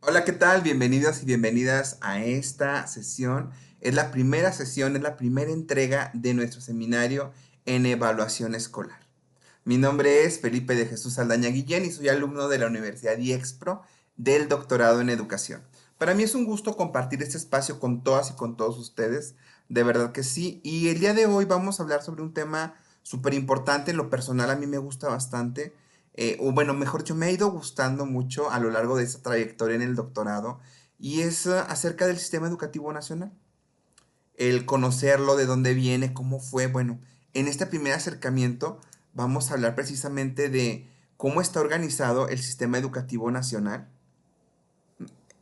Hola, ¿qué tal? Bienvenidos y bienvenidas a esta sesión. Es la primera sesión, es la primera entrega de nuestro seminario en evaluación escolar. Mi nombre es Felipe de Jesús Saldaña Guillén y soy alumno de la Universidad IEXPRO del doctorado en educación. Para mí es un gusto compartir este espacio con todas y con todos ustedes, de verdad que sí. Y el día de hoy vamos a hablar sobre un tema súper importante, en lo personal a mí me gusta bastante, o bueno, mejor dicho, me ha ido gustando mucho a lo largo de esta trayectoria en el doctorado, y es acerca del sistema educativo nacional, el conocerlo, de dónde viene, cómo fue. Bueno, en este primer acercamiento vamos a hablar precisamente de cómo está organizado el sistema educativo nacional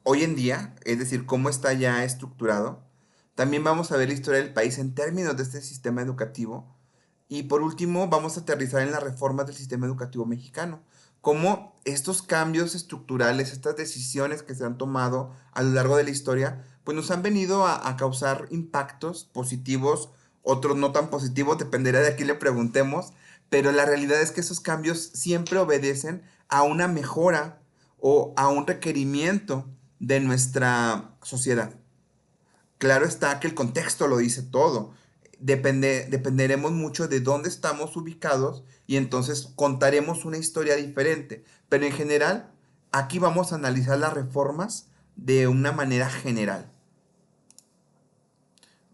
hoy en día, es decir, cómo está ya estructurado. También vamos a ver la historia del país en términos de este sistema educativo. Y por último, vamos a aterrizar en las reformas del sistema educativo mexicano. Cómo estos cambios estructurales, estas decisiones que se han tomado a lo largo de la historia, pues nos han venido a causar impactos positivos, otros no tan positivos, dependerá de a quién le preguntemos, pero la realidad es que esos cambios siempre obedecen a una mejora o a un requerimiento de nuestra sociedad. Claro está que el contexto lo dice todo. Dependeremos mucho de dónde estamos ubicados y entonces contaremos una historia diferente. Pero en general, aquí vamos a analizar las reformas de una manera general.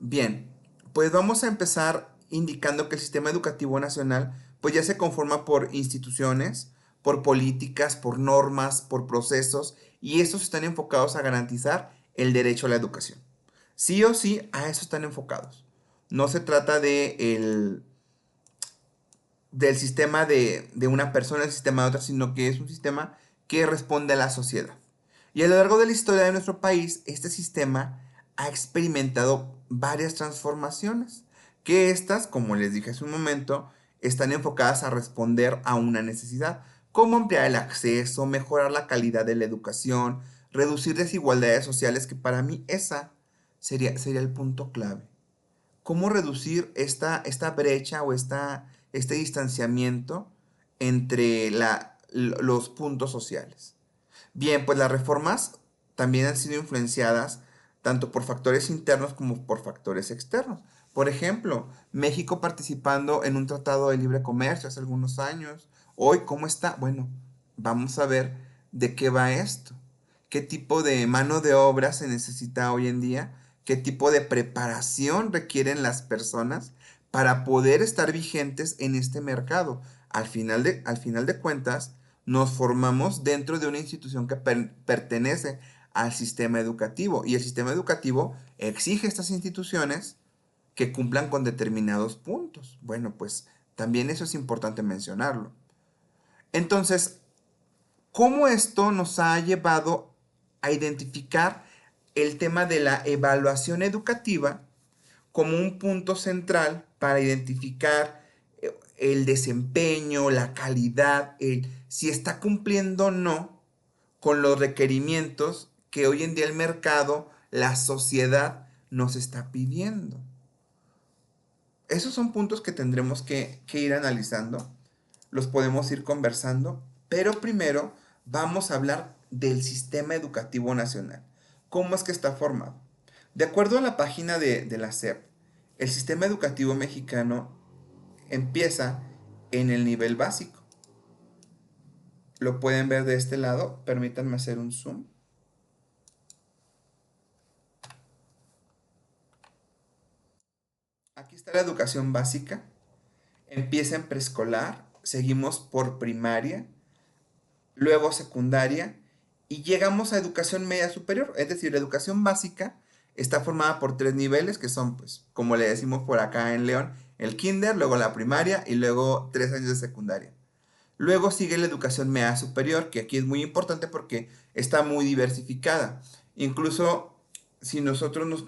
Bien, pues vamos a empezar indicando que el sistema educativo nacional pues ya se conforma por instituciones, por políticas, por normas, por procesos, y estos están enfocados a garantizar el derecho a la educación. Sí o sí, a eso están enfocados. No se trata del sistema de una persona, el sistema de otra, sino que es un sistema que responde a la sociedad. Y a lo largo de la historia de nuestro país, este sistema ha experimentado varias transformaciones, que estas, como les dije hace un momento, están enfocadas a responder a una necesidad, como ampliar el acceso, mejorar la calidad de la educación, reducir desigualdades sociales, que para mí esa sería el punto clave. ¿Cómo reducir esta brecha o este distanciamiento entre los puntos sociales? Bien, pues las reformas también han sido influenciadas tanto por factores internos como por factores externos. Por ejemplo, México participando en un tratado de libre comercio hace algunos años. Hoy, ¿cómo está? Bueno, vamos a ver de qué va esto. ¿Qué tipo de mano de obra se necesita hoy en día? ¿Qué tipo de preparación requieren las personas para poder estar vigentes en este mercado? Al final de cuentas, nos formamos dentro de una institución que pertenece al sistema educativo, y el sistema educativo exige a estas instituciones que cumplan con determinados puntos. Bueno, pues también eso es importante mencionarlo. Entonces, ¿cómo esto nos ha llevado a identificar el tema de la evaluación educativa como un punto central para identificar el desempeño, la calidad, si está cumpliendo o no con los requerimientos que hoy en día el mercado, la sociedad nos está pidiendo? Esos son puntos que tendremos que ir analizando, los podemos ir conversando, pero primero vamos a hablar del sistema educativo nacional. ¿Cómo es que está formado? De acuerdo a la página de la SEP, el sistema educativo mexicano empieza en el nivel básico. Lo pueden ver de este lado, permítanme hacer un zoom. Aquí está la educación básica. Empieza en preescolar, seguimos por primaria, luego secundaria y llegamos a educación media superior. Es decir, la educación básica está formada por tres niveles que son, pues, como le decimos por acá en León, el kinder, luego la primaria y luego 3 años de secundaria. Luego sigue la educación media superior, que aquí es muy importante porque está muy diversificada. Incluso si nosotros nos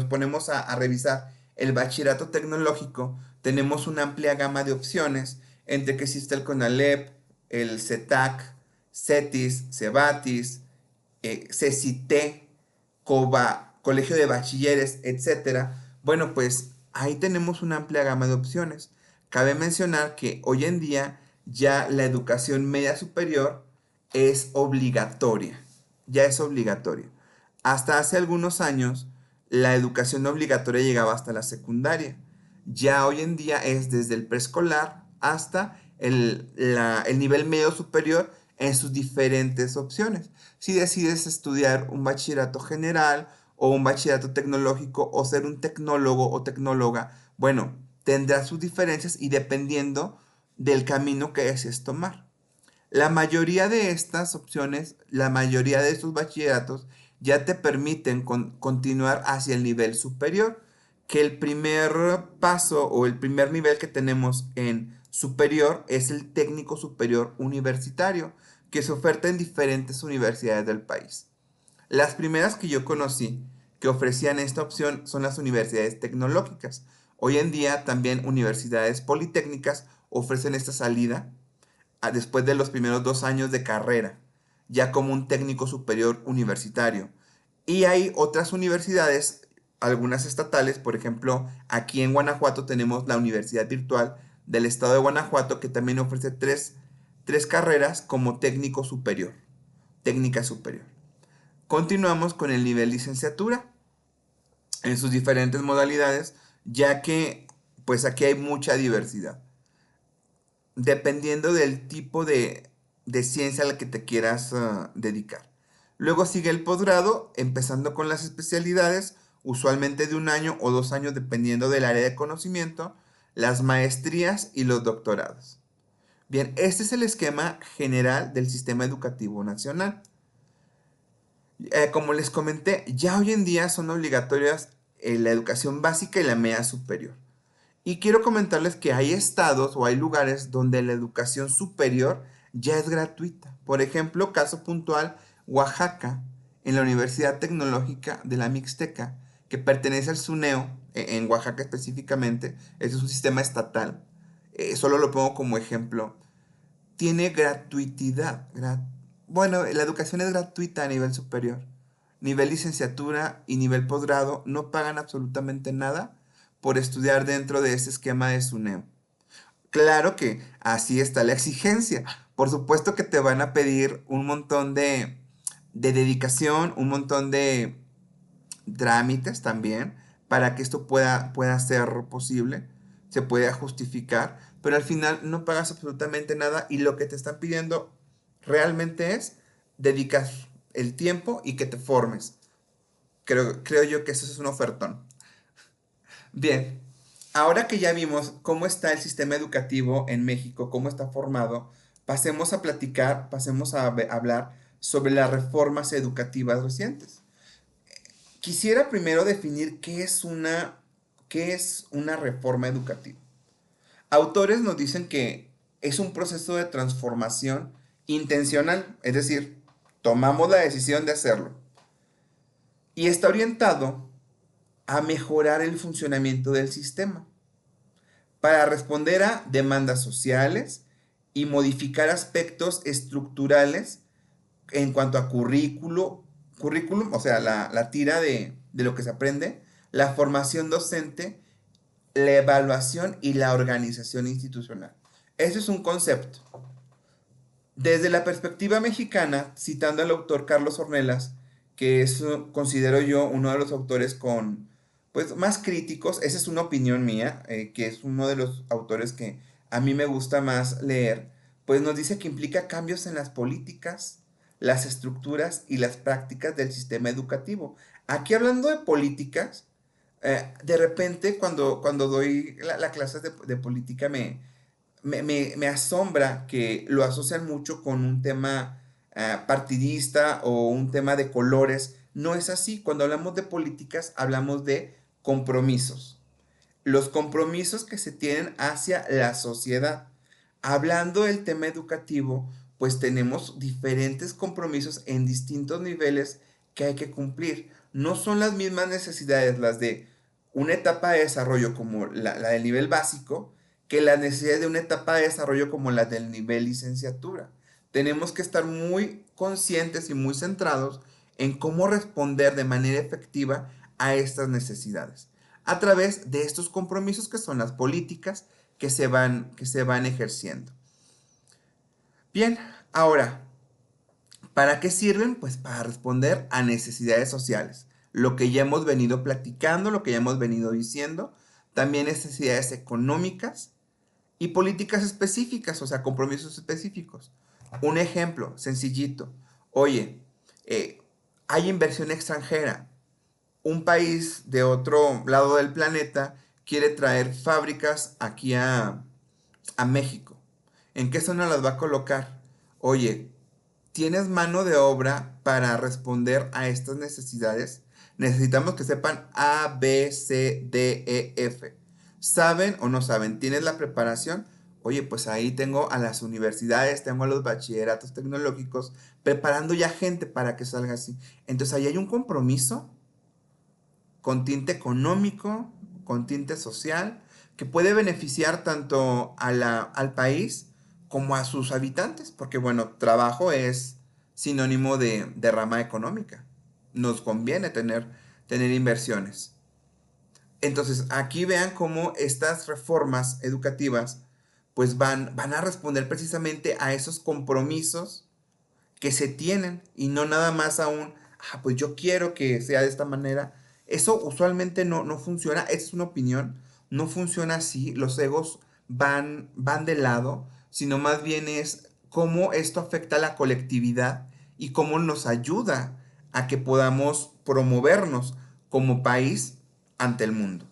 ponemos a revisar el bachillerato tecnológico, tenemos una amplia gama de opciones, entre que existe el CONALEP, el CETAC, CETIS, CEBATIS, CECITE, COBA, Colegio de Bachilleres, etcétera. Bueno, pues ahí tenemos una amplia gama de opciones. Cabe mencionar que hoy en día ya la educación media superior es obligatoria. ya es obligatoria. Hasta hace algunos años, la educación obligatoria llegaba hasta la secundaria. Ya hoy en día es desde el preescolar hasta el nivel medio superior en sus diferentes opciones. Si decides estudiar un bachillerato general o un bachillerato tecnológico o ser un tecnólogo o tecnóloga, bueno, tendrá sus diferencias y dependiendo del camino que desees tomar. La mayoría de estas opciones, la mayoría de estos bachilleratos ya te permiten continuar hacia el nivel superior, que el primer paso o el primer nivel que tenemos en superior es el técnico superior universitario, que se oferta en diferentes universidades del país. Las primeras que yo conocí que ofrecían esta opción son las universidades tecnológicas. Hoy en día también universidades politécnicas ofrecen esta salida después de los primeros 2 años de carrera, ya como un técnico superior universitario. Y hay otras universidades, algunas estatales, por ejemplo, aquí en Guanajuato tenemos la Universidad Virtual del Estado de Guanajuato, que también ofrece tres carreras como técnico superior, técnica superior. Continuamos con el nivel licenciatura en sus diferentes modalidades, ya que pues aquí hay mucha diversidad dependiendo del tipo de ciencia a la que te quieras dedicar. Luego sigue el posgrado, empezando con las especialidades, usualmente de 1 año o 2 años, dependiendo del área de conocimiento, las maestrías y los doctorados. Bien, este es el esquema general del sistema educativo nacional. Como les comenté, ya hoy en día son obligatorias la educación básica y la media superior. Y quiero comentarles que hay estados o hay lugares donde la educación superior ya es gratuita. Por ejemplo, caso puntual, Oaxaca, en la Universidad Tecnológica de la Mixteca, que pertenece al SUNEO, en Oaxaca específicamente, ese es un sistema estatal, solo lo pongo como ejemplo, tiene gratuidad. Bueno, la educación es gratuita a nivel superior. Nivel licenciatura y nivel posgrado no pagan absolutamente nada por estudiar dentro de ese esquema de SUNEO. Claro que así está la exigencia. Por supuesto que te van a pedir un montón de dedicación, un montón de trámites también para que esto pueda ser posible, se pueda justificar, pero al final no pagas absolutamente nada y lo que te están pidiendo realmente es dedicar el tiempo y que te formes. Creo yo que eso es un ofertón. Bien, ahora que ya vimos cómo está el sistema educativo en México, cómo está formado, pasemos a platicar, pasemos a hablar sobre las reformas educativas recientes. Quisiera primero definir qué es una reforma educativa. Autores nos dicen que es un proceso de transformación intencional, es decir, tomamos la decisión de hacerlo y está orientado a mejorar el funcionamiento del sistema para responder a demandas sociales y modificar aspectos estructurales en cuanto a currículum, o sea, la tira de lo que se aprende, la formación docente, la evaluación y la organización institucional. Ese es un concepto. Desde la perspectiva mexicana, citando al autor Carlos Ornelas, que es, considero yo, uno de los autores con, pues, más críticos, esa es una opinión mía, que es uno de los autores que a mí me gusta más leer, pues nos dice que implica cambios en las políticas, las estructuras y las prácticas del sistema educativo. Aquí hablando de políticas, de repente cuando doy la clase de política me asombra que lo asocian mucho con un tema partidista o un tema de colores. No es así. Cuando hablamos de políticas, hablamos de compromisos. Los compromisos que se tienen hacia la sociedad. Hablando del tema educativo, pues tenemos diferentes compromisos en distintos niveles que hay que cumplir. No son las mismas necesidades las de una etapa de desarrollo como la del nivel básico que las necesidades de una etapa de desarrollo como la del nivel licenciatura. Tenemos que estar muy conscientes y muy centrados en cómo responder de manera efectiva a estas necesidades a través de estos compromisos que son las políticas que se van ejerciendo. Bien, ahora, ¿Para qué sirven? Pues para responder a necesidades sociales. Lo que ya hemos venido platicando, lo que ya hemos venido diciendo, también necesidades económicas y políticas específicas, o sea, compromisos específicos. Un ejemplo sencillito. Oye, hay inversión extranjera. Un país de otro lado del planeta quiere traer fábricas aquí a México. ¿En qué zona las va a colocar? Oye, ¿tienes mano de obra para responder a estas necesidades? Necesitamos que sepan A, B, C, D, E, F. ¿Saben o no saben? ¿Tienes la preparación? Oye, pues ahí tengo a las universidades, tengo a los bachilleratos tecnológicos preparando ya gente para que salga así. Entonces ahí hay un compromiso con tinte económico, con tinte social, que puede beneficiar tanto al país como a sus habitantes, porque bueno, trabajo es sinónimo de rama económica. Nos conviene tener inversiones. Entonces, aquí vean cómo estas reformas educativas pues van a responder precisamente a esos compromisos que se tienen y no nada más a pues yo quiero que sea de esta manera. Eso usualmente no funciona, esa es una opinión, no funciona así, los egos van de lado, sino más bien es cómo esto afecta a la colectividad y cómo nos ayuda a que podamos promovernos como país ante el mundo.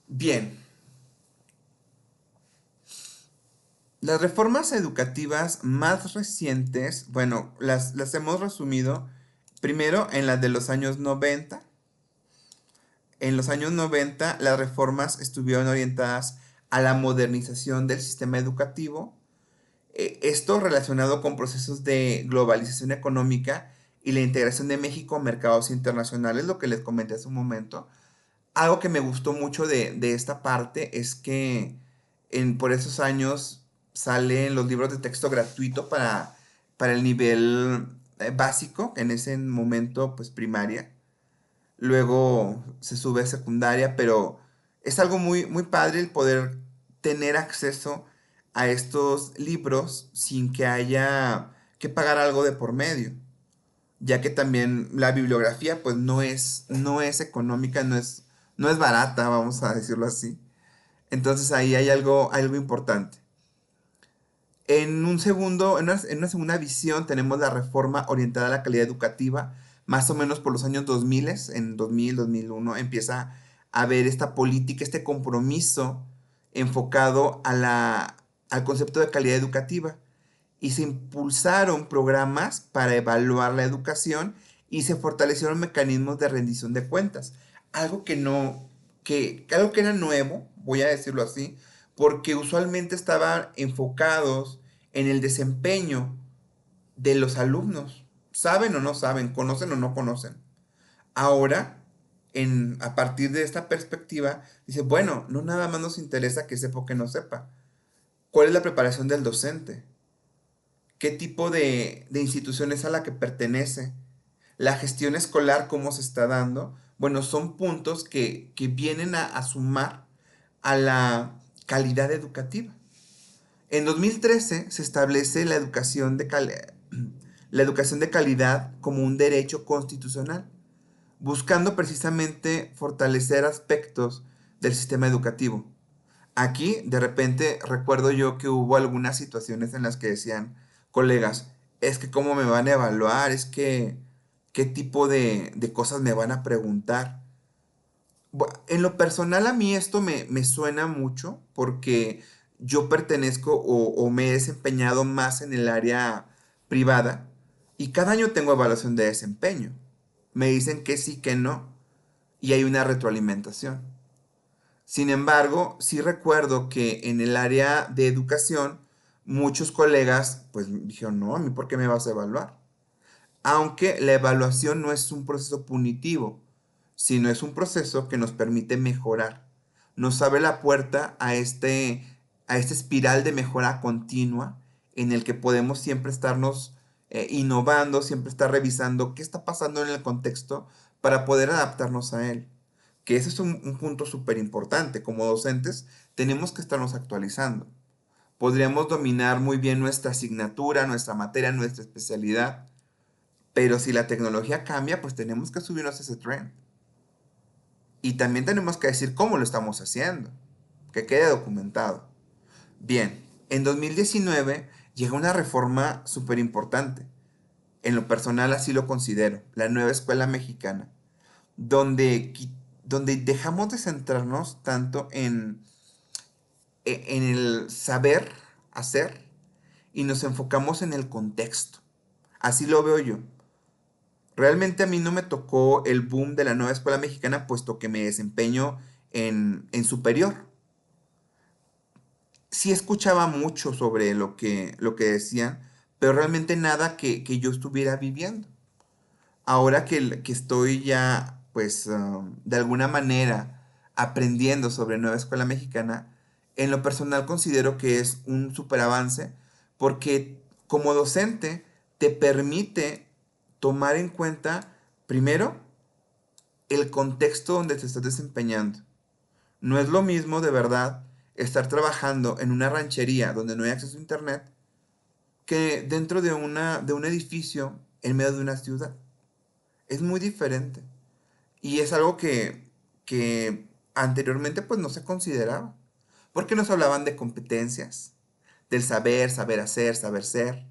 Bien, las reformas educativas más recientes, bueno, las hemos resumido primero en las de los años 90. En los años 90 las reformas estuvieron orientadas a la modernización del sistema educativo, esto relacionado con procesos de globalización económica y la integración de México a mercados internacionales, lo que les comenté hace un momento. Algo que me gustó mucho de esta parte es que por esos años salen los libros de texto gratuito para el nivel básico, en ese momento pues primaria. Luego se sube a secundaria, pero es algo muy padre el poder tener acceso a estos libros sin que haya que pagar algo de por medio, ya que también la bibliografía pues no es económica, no es barata, vamos a decirlo así. Entonces ahí hay algo importante. En una segunda visión tenemos la reforma orientada a la calidad educativa, más o menos por los años 2000, en 2000, 2001, empieza a haber esta política, este compromiso enfocado al concepto de calidad educativa y se impulsaron programas para evaluar la educación y se fortalecieron mecanismos de rendición de cuentas. Algo que no, algo que era nuevo, voy a decirlo así, porque usualmente estaban enfocados en el desempeño de los alumnos. ¿Saben o no saben? ¿Conocen o no conocen? Ahora, a partir de esta perspectiva, dice, bueno, no nada más nos interesa que sepa o que no sepa. ¿Cuál es la preparación del docente? ¿Qué tipo de institución es a la que pertenece? La gestión escolar, cómo se está dando. Bueno, son puntos que vienen a sumar a la calidad educativa. En 2013 se establece la educación de calidad como un derecho constitucional, buscando precisamente fortalecer aspectos del sistema educativo. Aquí, de repente, recuerdo yo que hubo algunas situaciones en las que decían, colegas, es que cómo me van a evaluar, es que qué tipo de cosas me van a preguntar. En lo personal a mí esto me suena mucho porque yo pertenezco o me he desempeñado más en el área privada y cada año tengo evaluación de desempeño. Me dicen que sí, que no y hay una retroalimentación. Sin embargo, sí recuerdo que en el área de educación muchos colegas pues dijeron, no, a mí ¿por qué me vas a evaluar? Aunque la evaluación no es un proceso punitivo, sino es un proceso que nos permite mejorar. Nos abre la puerta a este espiral de mejora continua en el que podemos siempre estarnos innovando, siempre estar revisando qué está pasando en el contexto para poder adaptarnos a él. Que ese es un punto súper importante. Como docentes tenemos que estarnos actualizando. Podríamos dominar muy bien nuestra asignatura, nuestra materia, nuestra especialidad, pero si la tecnología cambia, pues tenemos que subirnos a ese tren. Y también tenemos que decir cómo lo estamos haciendo, que quede documentado. Bien, en 2019 llegó una reforma súper importante. En lo personal así lo considero, la nueva escuela mexicana, donde, donde dejamos de centrarnos tanto en el saber hacer y nos enfocamos en el contexto. Así lo veo yo. Realmente a mí no me tocó el boom de la nueva escuela mexicana, puesto que me desempeño en superior. Sí escuchaba mucho sobre lo que decían, pero realmente nada que yo estuviera viviendo. Ahora que estoy ya, pues, de alguna manera aprendiendo sobre nueva escuela mexicana, en lo personal considero que es un super avance porque como docente te permite tomar en cuenta, primero, el contexto donde te estás desempeñando. No es lo mismo de verdad estar trabajando en una ranchería donde no hay acceso a internet que dentro de un edificio en medio de una ciudad. Es muy diferente. Y es algo que anteriormente pues no se consideraba. Porque nos hablaban de competencias, del saber, saber hacer, saber ser.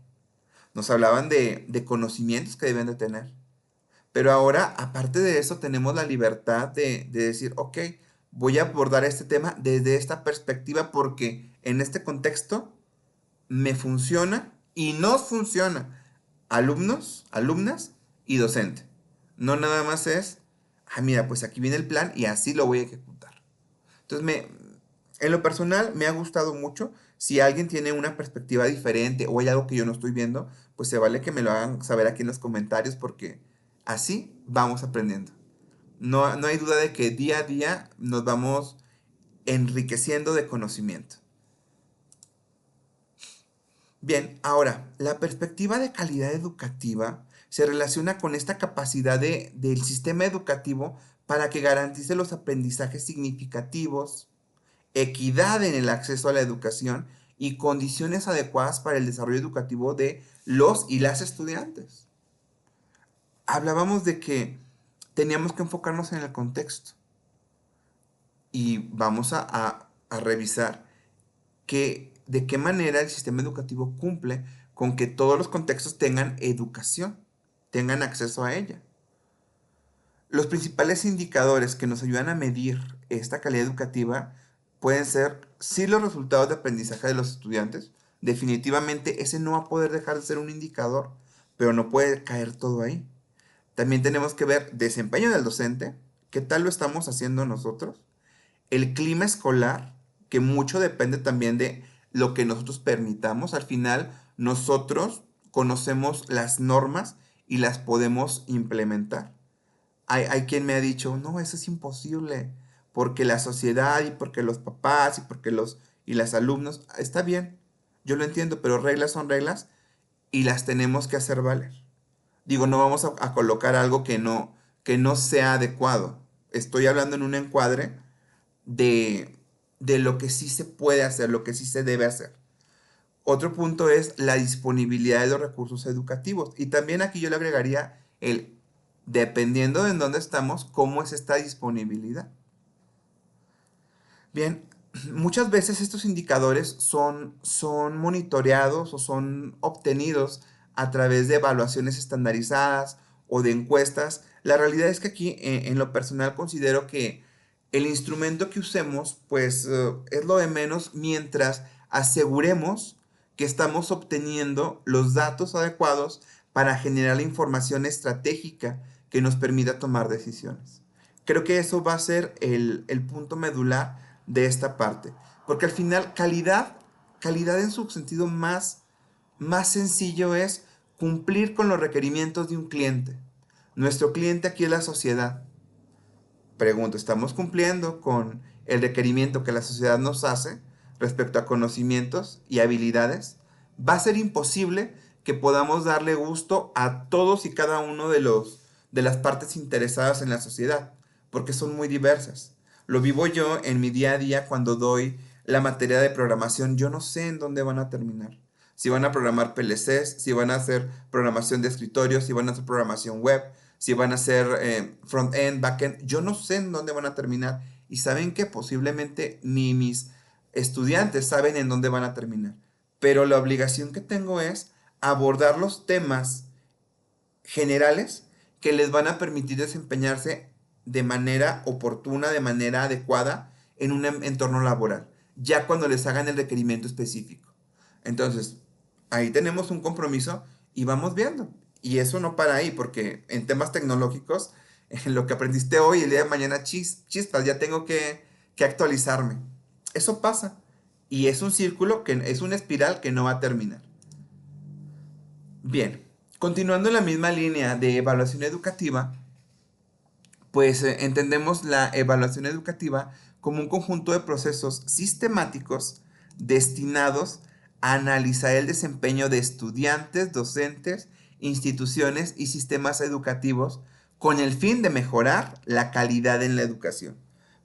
Nos hablaban de conocimientos que deben de tener. Pero ahora, aparte de eso, tenemos la libertad de decir, ok, voy a abordar este tema desde esta perspectiva porque en este contexto me funciona y nos funciona. Alumnos, alumnas y docente. No nada más es, mira, pues aquí viene el plan y así lo voy a ejecutar. Entonces, en lo personal me ha gustado mucho. Si alguien tiene una perspectiva diferente o hay algo que yo no estoy viendo, pues se vale que me lo hagan saber aquí en los comentarios porque así vamos aprendiendo. No, no hay duda de que día a día nos vamos enriqueciendo de conocimiento. Bien, ahora, la perspectiva de calidad educativa se relaciona con esta capacidad del sistema educativo para que garantice los aprendizajes significativos, equidad en el acceso a la educación y condiciones adecuadas para el desarrollo educativo de los y las estudiantes. Hablábamos de que teníamos que enfocarnos en el contexto y vamos a revisar de qué manera el sistema educativo cumple con que todos los contextos tengan educación, tengan acceso a ella. Los principales indicadores que nos ayudan a medir esta calidad educativa pueden ser, sí, los resultados de aprendizaje de los estudiantes. Definitivamente ese no va a poder dejar de ser un indicador, pero no puede caer todo ahí. También tenemos que ver desempeño del docente, qué tal lo estamos haciendo nosotros, el clima escolar, que mucho depende también de lo que nosotros permitamos. Al final, nosotros conocemos las normas y las podemos implementar. Hay quien me ha dicho, no, eso es imposible, porque la sociedad y porque los papás y porque y las alumnos, está bien, yo lo entiendo, pero reglas son reglas y las tenemos que hacer valer. Digo, no vamos a colocar algo que no sea adecuado. Estoy hablando en un encuadre de, de lo que sí se puede hacer, lo que sí se debe hacer. Otro punto es la disponibilidad de los recursos educativos. Y también aquí yo le agregaría dependiendo de en dónde estamos, cómo es esta disponibilidad. Bien, muchas veces estos indicadores son monitoreados o son obtenidos a través de evaluaciones estandarizadas o de encuestas. La realidad es que aquí, en lo personal, considero que el instrumento que usemos, pues, es lo de menos mientras aseguremos que estamos obteniendo los datos adecuados para generar la información estratégica que nos permita tomar decisiones. Creo que eso va a ser el punto medular de esta parte. Porque al final, calidad en su sentido más sencillo es cumplir con los requerimientos de un cliente. Nuestro cliente aquí es la sociedad. Pregunto, ¿estamos cumpliendo con el requerimiento que la sociedad nos hace respecto a conocimientos y habilidades? Va a ser imposible que podamos darle gusto a todos y cada uno de las partes interesadas en la sociedad, porque son muy diversas. Lo vivo yo en mi día a día cuando doy la materia de programación, yo no sé en dónde van a terminar. Si van a programar PLCs, si van a hacer programación de escritorio, si van a hacer programación web, si van a hacer front-end, back-end, yo no sé en dónde van a terminar. Y saben que posiblemente ni mis estudiantes saben en dónde van a terminar. Pero la obligación que tengo es abordar los temas generales que les van a permitir desempeñarse de manera oportuna, de manera adecuada en un entorno laboral, ya cuando les hagan el requerimiento específico. Entonces, ahí tenemos un compromiso y vamos viendo. Y eso no para ahí, porque en temas tecnológicos, en lo que aprendiste hoy, el día de mañana, chispas, ya tengo que actualizarme. Eso pasa. Y es un círculo, es una espiral que no va a terminar. Bien, continuando en la misma línea de evaluación educativa, pues entendemos la evaluación educativa como un conjunto de procesos sistemáticos destinados a analizar el desempeño de estudiantes, docentes, instituciones y sistemas educativos con el fin de mejorar la calidad en la educación.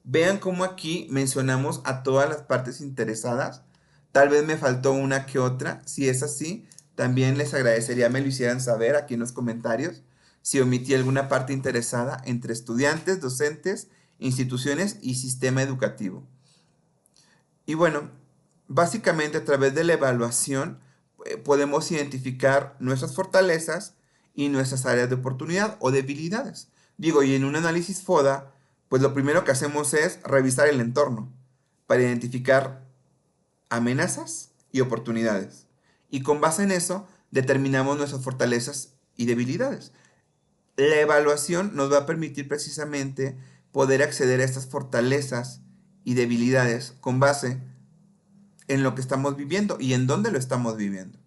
Vean cómo aquí mencionamos a todas las partes interesadas. Tal vez me faltó una que otra. Si es así, también les agradecería me lo hicieran saber aquí en los comentarios si omití alguna parte interesada entre estudiantes, docentes, instituciones y sistema educativo. Y bueno, básicamente a través de la evaluación podemos identificar nuestras fortalezas y nuestras áreas de oportunidad o debilidades. Digo, y en un análisis FODA, pues lo primero que hacemos es revisar el entorno para identificar amenazas y oportunidades. Y con base en eso, determinamos nuestras fortalezas y debilidades. La evaluación nos va a permitir precisamente poder acceder a estas fortalezas y debilidades con base en lo que estamos viviendo y en dónde lo estamos viviendo.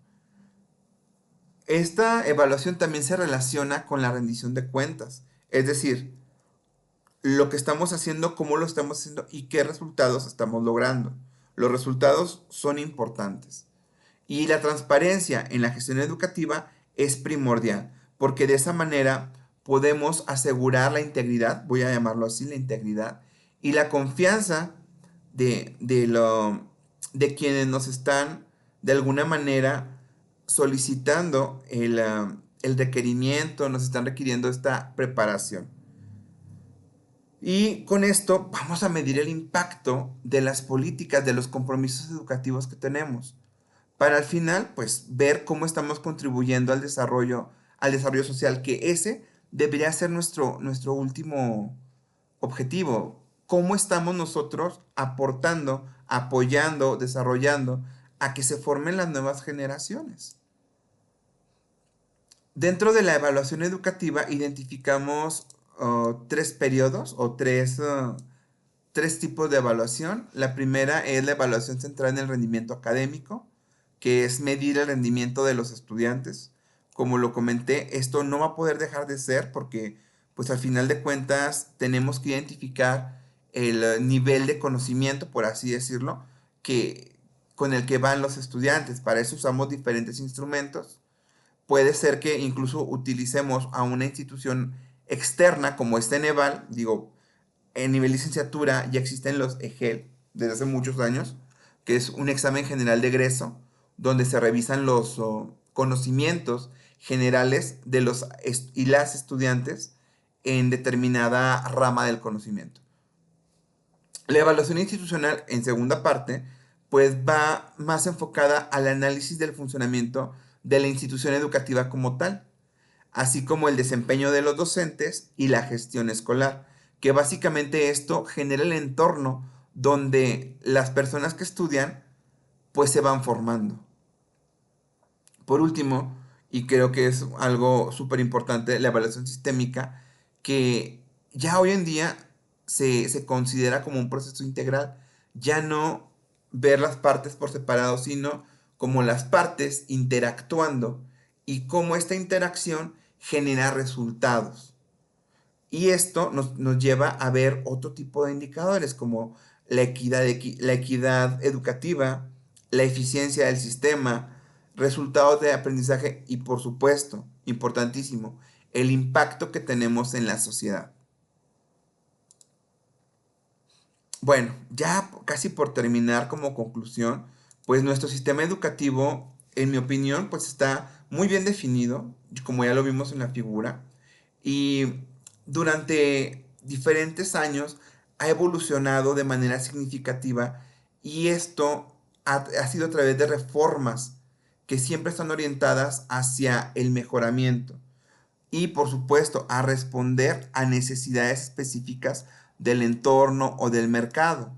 Esta evaluación también se relaciona con la rendición de cuentas, es decir, lo que estamos haciendo, cómo lo estamos haciendo y qué resultados estamos logrando. Los resultados son importantes. Y la transparencia en la gestión educativa es primordial, porque de esa manera podemos asegurar la integridad, voy a llamarlo así, la integridad, y la confianza de quienes nos están de alguna manera solicitando el requerimiento, nos están requiriendo esta preparación. Y con esto vamos a medir el impacto de las políticas, de los compromisos educativos que tenemos para al final, pues, ver cómo estamos contribuyendo al desarrollo social, que ese debería ser nuestro último objetivo. ¿Cómo estamos nosotros aportando, apoyando, desarrollando a que se formen las nuevas generaciones? Dentro de la evaluación educativa identificamos tres periodos o tres tipos de evaluación. La primera es la evaluación centrada en el rendimiento académico, que es medir el rendimiento de los estudiantes. Como lo comenté, esto no va a poder dejar de ser porque, pues al final de cuentas, tenemos que identificar el nivel de conocimiento, por así decirlo, con el que van los estudiantes. Para eso usamos diferentes instrumentos. Puede ser que incluso utilicemos a una institución externa como es Ceneval, digo, en nivel licenciatura ya existen los EGEL desde hace muchos años, que es un examen general de egreso donde se revisan los conocimientos generales de los y las estudiantes en determinada rama del conocimiento. La evaluación institucional, en segunda parte, pues va más enfocada al análisis del funcionamiento de la institución educativa como tal, así como el desempeño de los docentes y la gestión escolar, que básicamente esto genera el entorno donde las personas que estudian pues se van formando. Por último, y creo que es algo súper importante, la evaluación sistémica, que ya hoy en día se considera como un proceso integral, ya no ver las partes por separado, sino como las partes interactuando y cómo esta interacción genera resultados. Y esto nos lleva a ver otro tipo de indicadores como la equidad educativa, la eficiencia del sistema, resultados de aprendizaje y por supuesto, importantísimo, el impacto que tenemos en la sociedad. Bueno, ya casi por terminar como conclusión, pues nuestro sistema educativo, en mi opinión, pues está muy bien definido, como ya lo vimos en la figura, y durante diferentes años ha evolucionado de manera significativa y esto ha sido a través de reformas que siempre están orientadas hacia el mejoramiento y por supuesto a responder a necesidades específicas del entorno o del mercado.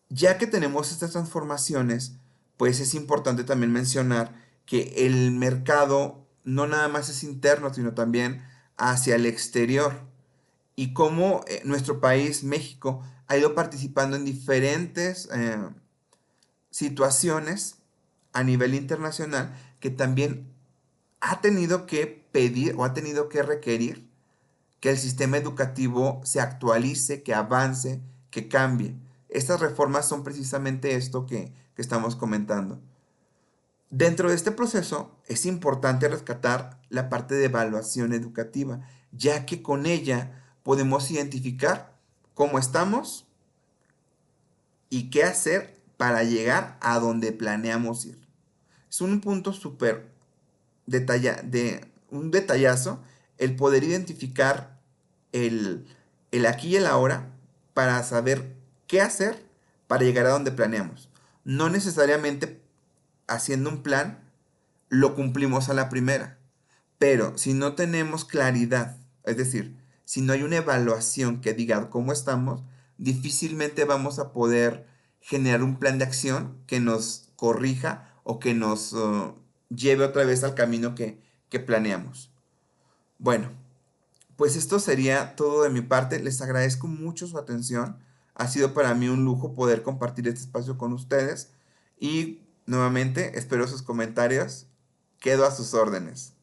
Ya que tenemos estas transformaciones, pues es importante también mencionar que el mercado no nada más es interno, sino también hacia el exterior. Y cómo nuestro país, México, ha ido participando en diferentes situaciones a nivel internacional que también ha tenido que pedir o ha tenido que requerir que el sistema educativo se actualice, que avance, que cambie. Estas reformas son precisamente esto que estamos comentando. Dentro de este proceso es importante rescatar la parte de evaluación educativa, ya que con ella podemos identificar cómo estamos y qué hacer para llegar a donde planeamos ir. Es un punto súper un detallazo el poder identificar el, el aquí y el ahora para saber qué hacer para llegar a donde planeamos. No necesariamente haciendo un plan lo cumplimos a la primera, pero si no tenemos claridad, es decir, si no hay una evaluación que diga cómo estamos, difícilmente vamos a poder generar un plan de acción que nos corrija o que nos lleve otra vez al camino que planeamos. Bueno, pues esto sería todo de mi parte. Les agradezco mucho su atención. Ha sido para mí un lujo poder compartir este espacio con ustedes. Y nuevamente espero sus comentarios. Quedo a sus órdenes.